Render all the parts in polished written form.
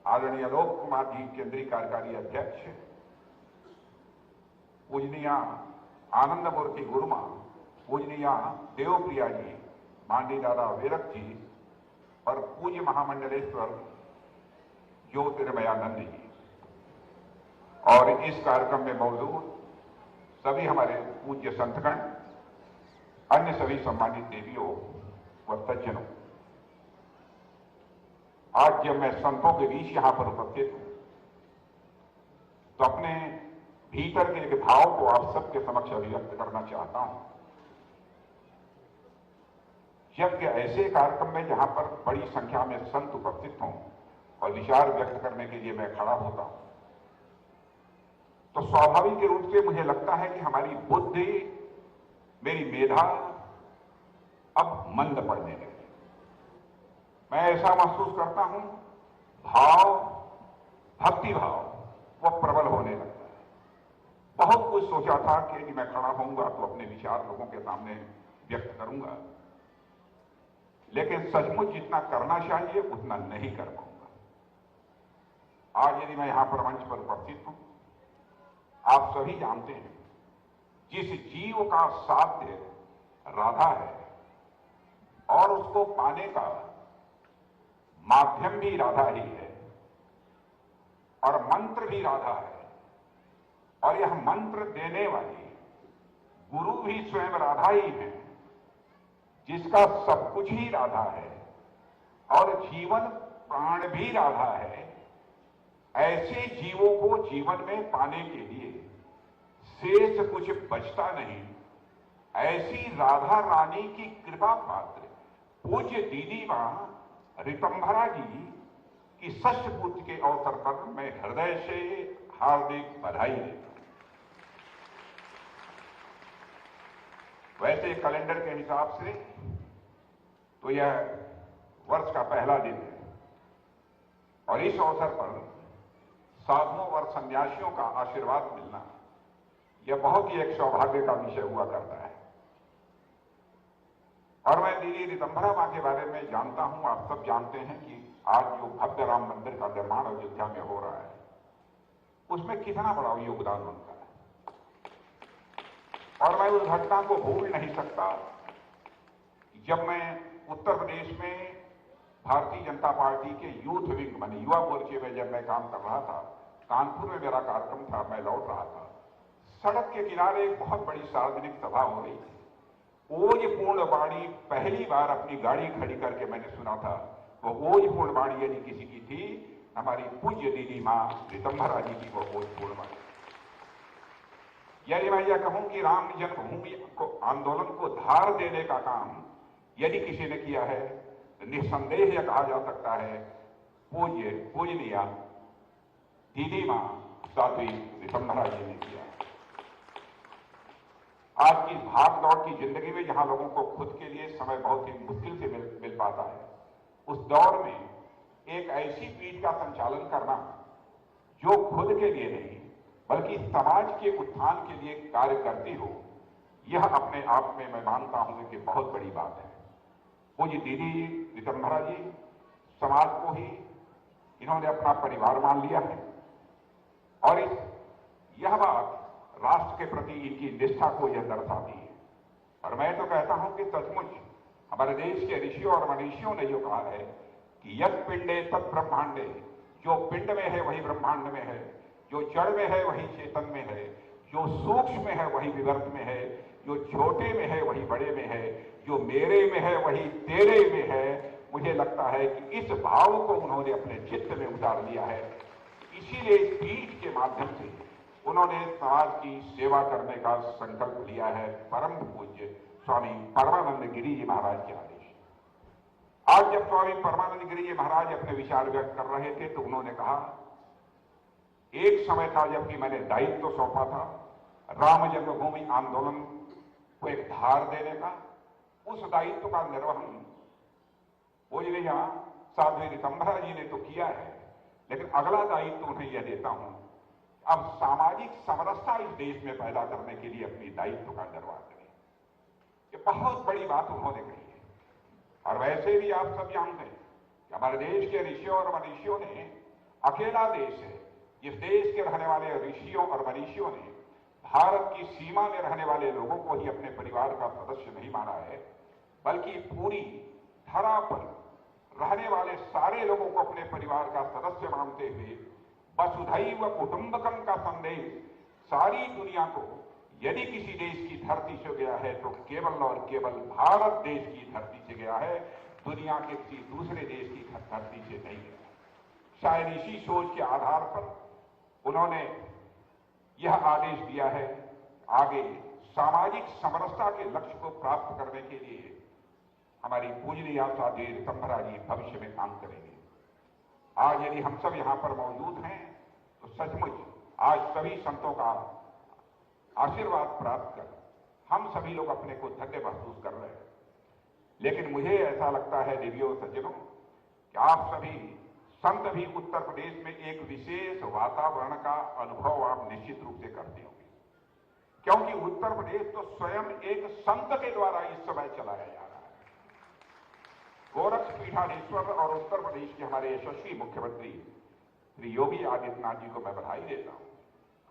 आदरणीय अलोक कुमार जी केंद्रीय कार्यकारी अध्यक्ष, पूजनीय आनंद मूर्ति गुरुमा, पूजनीय देवप्रिया जी, मांडी दादा वेरक जी और पूज्य महामंडलेश्वर ज्योतिर्मयानंद जी और इस कार्यक्रम में मौजूद सभी हमारे पूज्य संतगण, अन्य सभी सम्मानित देवियों व सज्जनों, आज जब मैं संतों के बीच यहां पर उपस्थित हूं तो अपने भीतर के एक भाव को आप सबके समक्ष अभिव्यक्त करना चाहता हूं। जबकि ऐसे कार्यक्रम में जहां पर बड़ी संख्या में संत उपस्थित हों और विचार व्यक्त करने के लिए मैं खड़ा होता हूं तो स्वाभाविक रूप से मुझे लगता है कि हमारी बुद्धि, मेरी मेधा अब मंद पड़ने लगी। मैं ऐसा महसूस करता हूं, भाव, भक्ति भाव वह प्रबल होने लगता है। बहुत कुछ सोचा था कि यदि मैं खड़ा होऊंगा तो अपने विचार लोगों के सामने व्यक्त करूंगा, लेकिन सचमुच जितना करना चाहिए उतना नहीं कर पाऊंगा। आज यदि मैं यहां पर मंच पर उपस्थित हूं, आप सभी जानते हैं जिस जीव का साध्य राधा है और उसको पाने का माध्यम भी राधा ही है और मंत्र भी राधा है और यह मंत्र देने वाली गुरु भी स्वयं राधा ही है, जिसका सब कुछ ही राधा है और जीवन प्राण भी राधा है। ऐसे जीवों को जीवन में पाने के लिए शेष कुछ बचता नहीं। ऐसी राधा रानी की कृपा पात्र पूज्य दीदी मां ऋतंभरा जी की षष्ठ पूर्ति के अवसर पर मैं हृदय से हार्दिक बधाई देता हूं। वैसे कैलेंडर के हिसाब से तो यह वर्ष का पहला दिन है और इस अवसर पर साधुओं और सन्यासियों का आशीर्वाद मिलना यह बहुत ही एक सौभाग्य का विषय हुआ करता है। और मैं दीदी ऋतंभरा मां के बारे में जानता हूं, आप सब जानते हैं कि आज जो भव्य राम मंदिर का निर्माण अयोध्या में हो रहा है उसमें कितना बड़ा योगदान बनता है। और मैं उस घटना को भूल नहीं सकता जब मैं उत्तर प्रदेश में भारतीय जनता पार्टी के यूथ विंग माने युवा मोर्चे में जब मैं काम कर रहा था, कानपुर में मेरा कार्यक्रम था, मैं लौट रहा था, सड़क के किनारे एक बहुत बड़ी सार्वजनिक सभा हो रही थी। ओज पूर्णवाणी पहली बार अपनी गाड़ी खड़ी करके मैंने सुना था। वो ओज पूर्णवाणी यदि किसी की थी, हमारी पूज्य दीदी मां ऋतंभरा जी की वो ओज पूर्णवाणी। यदि मैं यह कहूं कि राम जन्मभूमि को आंदोलन को धार देने का काम यदि किसी ने किया है, निस्संदेह यह कहा जा सकता है पूजनीय दीदी मां साध्वी ऋतंभरा जी ने किया। आज की भाग दौड़ की जिंदगी में जहां लोगों को खुद के लिए समय बहुत ही मुश्किल से मिल पाता है, उस दौर में एक ऐसी पीठ का संचालन करना जो खुद के लिए नहीं बल्कि समाज के उत्थान के लिए कार्य करती हो, यह अपने आप में मैं मानता हूं कि बहुत बड़ी बात है। पूज्य दीदी ऋतंभरा जी समाज को ही इन्होंने अपना परिवार मान लिया है और यह बात राष्ट्र के प्रति इनकी निष्ठा को यह दर्शाती है। और मैं तो कहता हूं कि सचमुच हमारे देश के ऋषियों और मनीषियों ने जो कहा है कि यत् पिंडे तत् ब्रह्मांडे, जो पिंड में है वही ब्रह्मांड में है, जो जड़ में है वही चेतन में है, जो सूक्ष्म में है वही विवर्त में है, जो छोटे में है वही बड़े में है, जो मेरे में है वही तेरे में है। मुझे लगता है कि इस भाव को उन्होंने अपने चित्त में उतार लिया है। इसीलिए इस पीठ के माध्यम से उन्होंने समाज की सेवा करने का संकल्प लिया है। परम पूज्य स्वामी परमानंद गिरि जी महाराज के आदेश। आज जब स्वामी परमानंद गिरि जी महाराज अपने विचार व्यक्त कर रहे थे तो उन्होंने कहा, एक समय था जबकि मैंने दायित्व सौंपा था राम जन्मभूमि आंदोलन को एक धार देने का, उस दायित्व का निर्वहन पूजनीय साध्वी ऋतंभरा जी ने तो किया है, लेकिन अगला दायित्व उन्हें यह देता हूं, अब सामाजिक समरसता इस देश में पैदा करने के लिए अपनी दायित्व का निर्वाह करें। ये बहुत बड़ी बात उन्होंने कही है। और वैसे भी आप सब जानते हैं कि हमारे देश के ऋषियों और मनीषियों ने अकेला देश है जिस देश के रहने वाले ऋषियों और मनीषियों ने भारत की सीमा में रहने वाले लोगों को ही अपने परिवार का सदस्य नहीं माना है, बल्कि पूरी धरा पर रहने वाले सारे लोगों को अपने परिवार का सदस्य मानते हुए वसुधैव कुटुंबकम का संदेश सारी दुनिया को यदि किसी देश की धरती से गया है तो केवल और केवल भारत देश की धरती से गया है, दुनिया के किसी दूसरे देश की धरती से नहीं गया। शायद इसी सोच के आधार पर उन्होंने यह आदेश दिया है, आगे सामाजिक समरसता के लक्ष्य को प्राप्त करने के लिए हमारी पूजनीय आचार्य ऋतंभरा जी भविष्य में काम करेंगे। आज यदि हम सब यहां पर मौजूद हैं तो सचमुच आज सभी संतों का आशीर्वाद प्राप्त कर हम सभी लोग अपने को धन्य महसूस कर रहे हैं। लेकिन मुझे ऐसा लगता है देवियों सज्जनों कि आप सभी संत भी उत्तर प्रदेश में एक विशेष वातावरण का अनुभव आप निश्चित रूप से करते होंगे, क्योंकि उत्तर प्रदेश तो स्वयं एक संत के द्वारा इस समय चलाया जा रहा है। गोरक्षपीठाधीश्वर और उत्तर प्रदेश के हमारे यशस्वी मुख्यमंत्री श्री योगी आदित्यनाथ जी को मैं बधाई देता हूं।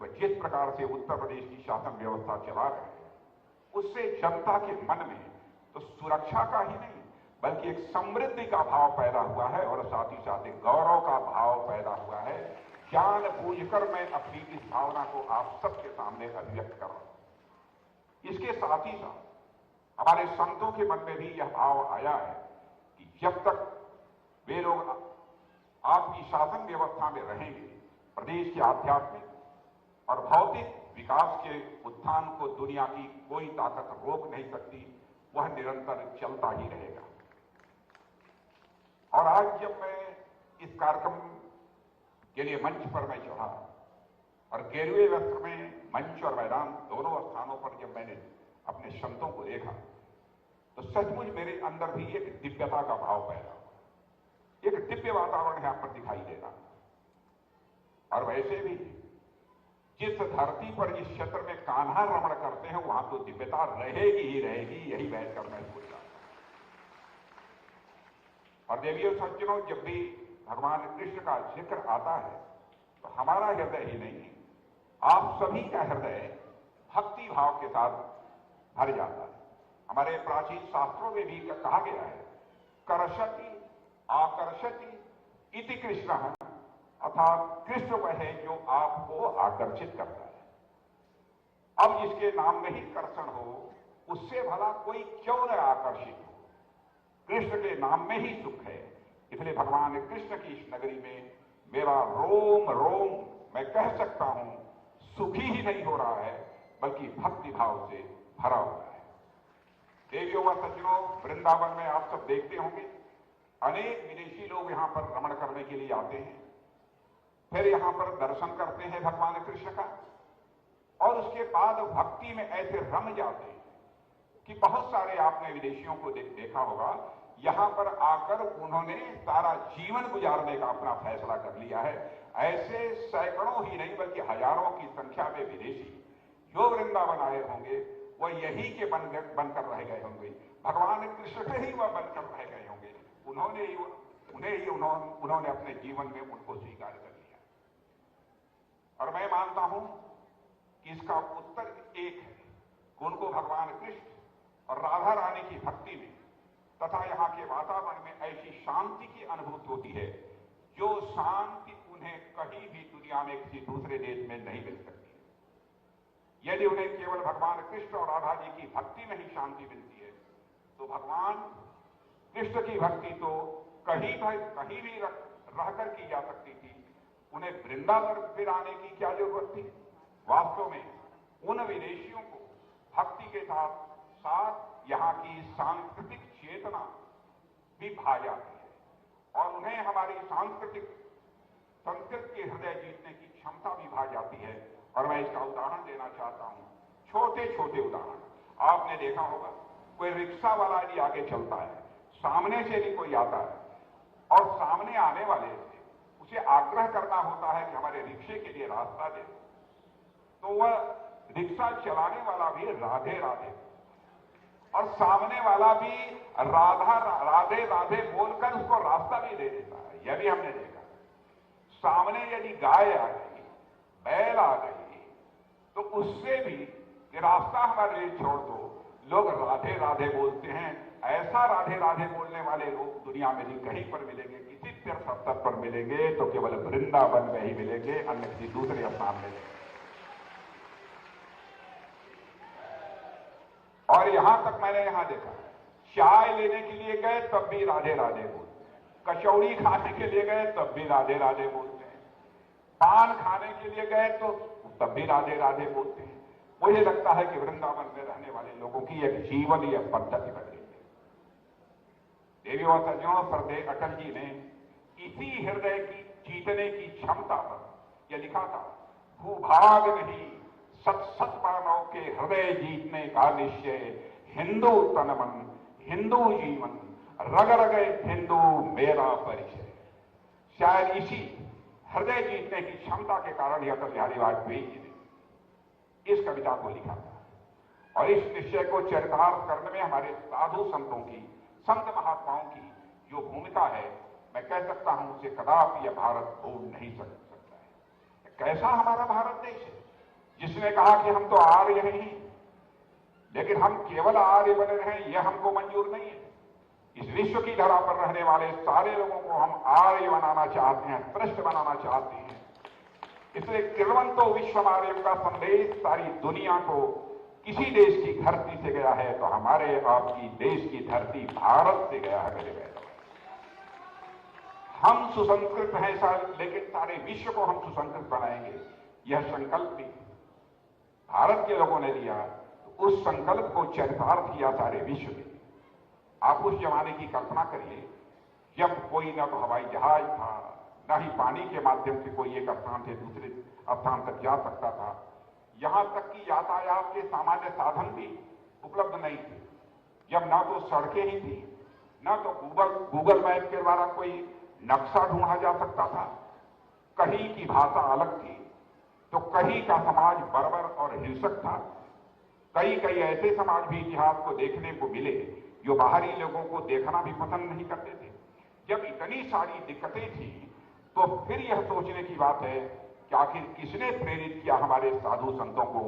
वह जिस प्रकार से उत्तर प्रदेश की शासन व्यवस्था चला रहे हैं, उससे जनता के मन में तो सुरक्षा का ही नहीं बल्कि एक समृद्धि का भाव पैदा हुआ है और साथ ही साथ एक गौरव का भाव पैदा हुआ है। जान बूझकर मैं अपनी इस भावना को आप सबके सामने अभिव्यक्त कर रहा हूं। इसके साथ ही साथ हमारे संतों के मन में भी यह भाव आया है कि जब तक वे लोग आपकी शासन व्यवस्था में रहेंगे, प्रदेश के आध्यात्मिक और भौतिक विकास के उत्थान को दुनिया की कोई ताकत रोक नहीं सकती, वह निरंतर चलता ही रहेगा। और आज जब मैं इस कार्यक्रम के लिए मंच पर मैं चढ़ा और गेरुए वस्त्र में मंच और मैदान दोनों स्थानों पर जब मैंने अपने संतों को देखा तो सचमुच मेरे अंदर भी एक दिव्यता का भाव पैदा हुआ। एक दिव्य वातावरण यहां पर दिखाई दे रहा। और वैसे भी जिस धरती पर जिस क्षेत्र में कान्हा रमण करते हैं वहां तो दिव्यता रहेगी ही रहेगी, यही बैठकर मैं सोच रहा। और देवियों सज्जनों, जब भी भगवान कृष्ण का जिक्र आता है तो हमारा हृदय ही नहीं, आप सभी का हृदय भक्ति भाव के साथ भर जाता है। हमारे प्राचीन शास्त्रों में भी कहा गया है, कर्षति आकर्षति इति कृष्ण, अर्थात कृष्ण वह है जो आपको आकर्षित करता है। अब जिसके नाम में ही कर्षण हो, उससे भला कोई क्यों न आकर्षित हो। कृष्ण के नाम में ही सुख है, इसलिए भगवान कृष्ण की इस नगरी में मेरा रोम रोम मैं कह सकता हूं सुखी ही नहीं हो रहा है बल्कि भक्ति भाव से भरा हुआ है। देवियों व सज्जनों, वृंदावन में आप सब देखते होंगे अनेक विदेशी लोग यहां पर रमण करने के लिए आते हैं, फिर यहां पर दर्शन करते हैं भगवान कृष्ण का और उसके बाद भक्ति में ऐसे रम जाते हैं कि बहुत सारे आपने विदेशियों को देखा होगा, यहां पर आकर उन्होंने सारा जीवन गुजारने का अपना फैसला कर लिया है। ऐसे सैकड़ों ही नहीं बल्कि हजारों की संख्या में विदेशी जो वृंदावन आए होंगे वह यही के बनकर रह गए होंगे, भगवान कृष्ण के ही वह बनकर रह गए होंगे। उन्होंने अपने जीवन में उनको स्वीकार कर लिया। और मैं मानता हूं कि इसका उत्तर एक है कि उनको भगवान कृष्ण और राधा रानी की भक्ति में तथा यहाँ के वातावरण में ऐसी शांति की अनुभूति होती है जो शांति उन्हें कहीं भी दुनिया में किसी दूसरे देश में नहीं मिल सकती है। यदि उन्हें केवल भगवान कृष्ण और राधा जी की भक्ति में ही शांति मिलती है तो भगवान कृष्ण की भक्ति तो कहीं भी रहकर की जा सकती थी, उन्हें वृंदावन फिर आने की क्या जरूरत थी। वास्तव में उन विदेशियों को भक्ति के साथ साथ यहाँ की सांस्कृतिक चेतना भी भा जाती है और उन्हें हमारी सांस्कृतिक संस्कृति के हृदय जीतने की क्षमता भी भा जाती है। और मैं इसका उदाहरण देना चाहता हूं, छोटे छोटे उदाहरण। आपने देखा होगा कोई रिक्शा वाला यदि आगे चलता है, सामने से भी कोई आता है और सामने आने वाले से उसे आग्रह करना होता है कि हमारे रिक्शे के लिए रास्ता दे, तो वह रिक्शा चलाने वाला भी राधे राधे और सामने वाला भी राधे राधे बोलकर उसको रास्ता भी दे देता है। यह भी हमने देखा। सामने यदि गाय आ गई, बैल आ गई, तो उससे भी कि रास्ता हमारे लिए छोड़ दो, लोग राधे राधे बोलते हैं। ऐसा राधे राधे बोलने वाले लोग दुनिया में नहीं कहीं पर मिलेंगे। किसी तीर्थ स्थल पर मिलेंगे तो केवल वृंदावन में ही मिलेंगे, अन्य किसी दूसरे स्थान में नहीं। और यहां तक मैंने यहां देखा, चाय लेने के लिए गए तब भी राधे राधे बोलते हैं, कचौड़ी खाने के लिए गए तब भी राधे राधे बोलते हैं, पान खाने के लिए गए तो तब भी राधे राधे बोलते हैं। मुझे लगता है कि वृंदावन में रहने वाले लोगों की एक जीवन या पद्धति बन गई है। देवी और सज्जनों, श्रद्धेय अटल जी ने इसी हृदय की जीतने की क्षमता पर यह लिखा था, भूभाग नहीं सत सत मानव के हृदय जीतने का निश्चय, हिंदू तन मन हिंदू जीवन, रग रग हिंदू मेरा परिचय। शायद इसी हृदय जीतने की क्षमता के कारण ही अटल बिहारी वाजपेयी जी ने इस कविता को लिखा था। और इस निश्चय को चरितार्थ करने में हमारे साधु संतों की, संत महात्माओं की जो भूमिका है, मैं कह सकता हूं उसे कदापि यह भारत भूल नहीं सकता है। कैसा हमारा भारत देश है जिसने कहा कि हम तो आर्य हैं, लेकिन हम केवल आर्य बने रहें यह हमको मंजूर नहीं है। इस विश्व की धरा पर रहने वाले सारे लोगों को हम आर्य बनाना चाहते हैं, श्रेष्ठ बनाना चाहते हैं। इसलिए किरवंतो विश्वमार्यम का संदेश सारी दुनिया को किसी देश की धरती से गया है तो हमारे आपकी देश की धरती भारत से गया है। मेरे बहनों, हम सुसंस्कृत हैं लेकिन सारे विश्व को हम सुसंस्कृत बनाएंगे, यह संकल्प भी भारत के लोगों ने लिया। तो उस संकल्प को चरितार्थ किया सारे विश्व में। आप उस जमाने की कल्पना करिए जब कोई न तो हवाई जहाज था, न ही पानी के माध्यम से कोई एक स्थान से दूसरे स्थान तक जा सकता था। यहां तक कि यातायात के सामान्य साधन भी उपलब्ध नहीं थे। जब ना तो सड़कें ही थी, न तो गूगल मैप के द्वारा कोई नक्शा ढूंढा जा सकता था। कहीं की भाषा अलग थी तो कहीं का समाज बर्बर और हिंसक था। कई ऐसे समाज भी इतिहास को देखने को मिले जो बाहरी लोगों को देखना भी पसंद नहीं करते थे। जब इतनी सारी दिक्कतें थी तो फिर यह सोचने की बात है कि आखिर किसने प्रेरित किया हमारे साधु संतों को,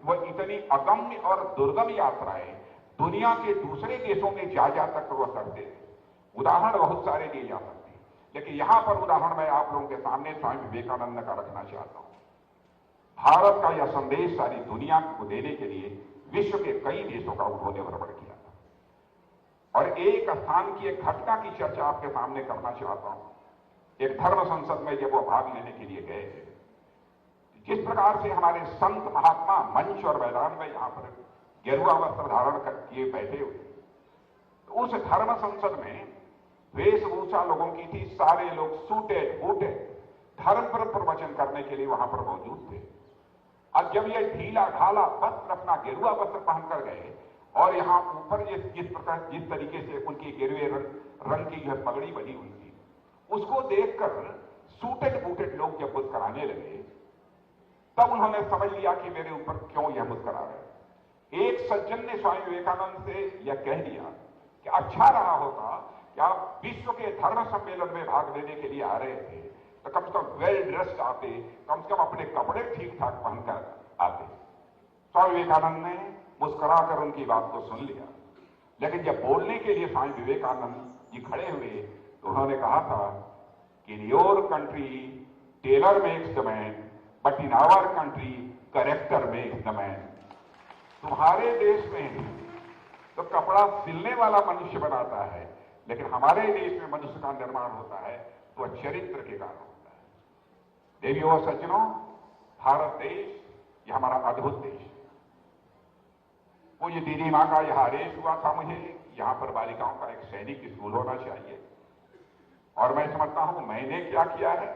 वह इतनी अगम्य और दुर्गम यात्राएं दुनिया के दूसरे देशों में जा तक वह करते थे। उदाहरण बहुत सारे दिए जा सकते हैं, लेकिन यहां पर उदाहरण मैं आप लोगों के सामने स्वामी विवेकानंद का रखना चाहता हूं। भारत का यह संदेश सारी दुनिया को देने के लिए विश्व के कई देशों का उन्होंने भ्रमण किया था। और एक स्थान की एक घटना की चर्चा आपके सामने करना चाहता हूं। एक धर्म संसद में जब वो भाग लेने के लिए गए थे, जिस प्रकार से हमारे संत महात्मा मंच और मैदान में यहां पर गेरुआ वस्त्र धारण किए बैठे हुए, तो उस धर्म संसद में वेशभूषा लोगों की थी। सारे लोग सूटे बूटे धर्म पर प्रवचन करने के लिए वहां पर मौजूद थे। अब जब ये ढीला ढाला वस्त्र अपना गेरुआ वस्त्र पहनकर गए और यहां ऊपर जिस तरीके से उनकी गेरुए रंग की जो पगड़ी बनी हुई थी, उसको देखकर सूटेड बूटेड लोग जब मुस्कराने लगे तब उन्होंने समझ लिया कि मेरे ऊपर क्यों यह मुस्करा रहे। एक सज्जन ने स्वामी विवेकानंद से यह कह दिया कि अच्छा रहा होता कि आप विश्व के धर्म सम्मेलन में भाग लेने के लिए आ रहे थे तो कम से कम वेल ड्रेस्ड आते, कम से कम अपने कपड़े ठीक ठाक पहनकर आते। स्वामी विवेकानंद ने मुस्कुराकर उनकी बात को सुन लिया, लेकिन जब बोलने के लिए स्वामी विवेकानंद जी खड़े हुए तो उन्होंने कहा था कि in your country tailor makes the man but in our country character makes the man. तुम्हारे देश में तो कपड़ा सिलने वाला मनुष्य बनाता है, लेकिन हमारे देश में मनुष्य का निर्माण होता है तो चरित्र के कारण होता है। देवियों और सज्जनों, भारत देश यह हमारा अद्भुत देश है। वो ये दीदी मां का यह आदेश हुआ था मुझे, यहां पर बालिकाओं का एक सैनिक स्कूल होना चाहिए, और मैं समझता हूं मैंने क्या किया है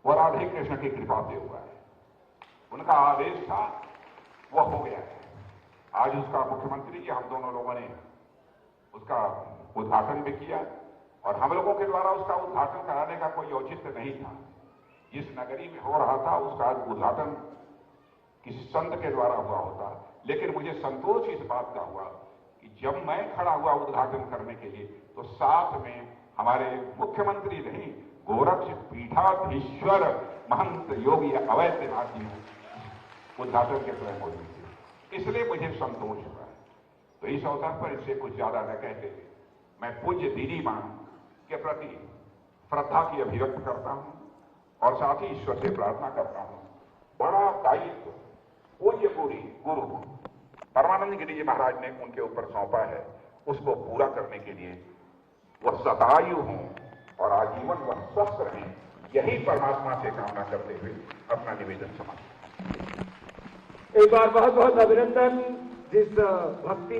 वो राधे कृष्ण की कृपा से हुआ है। उनका आदेश था, वह हो गया है। आज उसका मुख्यमंत्री जी हम दोनों लोगों ने उसका उद्घाटन भी किया, और हम लोगों के द्वारा उसका उद्घाटन कराने का कोई औचित्य नहीं था। जिस नगरी में हो रहा था उसका उद्घाटन किसी संत के द्वारा हुआ होता, लेकिन मुझे संतोष इस बात का हुआ कि जब मैं खड़ा हुआ उद्घाटन करने के लिए तो साथ में हमारे मुख्यमंत्री नहीं गोरक्ष पीठाधीश्वर महंत योगी अवैधनाथ जी उद्घाटन के समय मौजूद थे, इसलिए मुझे संतोष हुआ। तो इस अवसर पर इससे कुछ ज्यादा न कहते हुए मैं पूज्य दीदी मां के प्रति श्रद्धा की अभिव्यक्त करता हूं और साथ ही ईश्वर से प्रार्थना करता हूं, बड़ा दायित्व पूज्य गुरु परमानंद गिरि जी महाराज ने उनके ऊपर सौंपा है, उसको पूरा करने के लिए वह सदायु हों और आजीवन वह स्वस्थ रहें, यही परमात्मा से कामना करते हुए अपना निवेदन समाप्त। एक बार बहुत बहुत अभिनंदन जिस भक्ति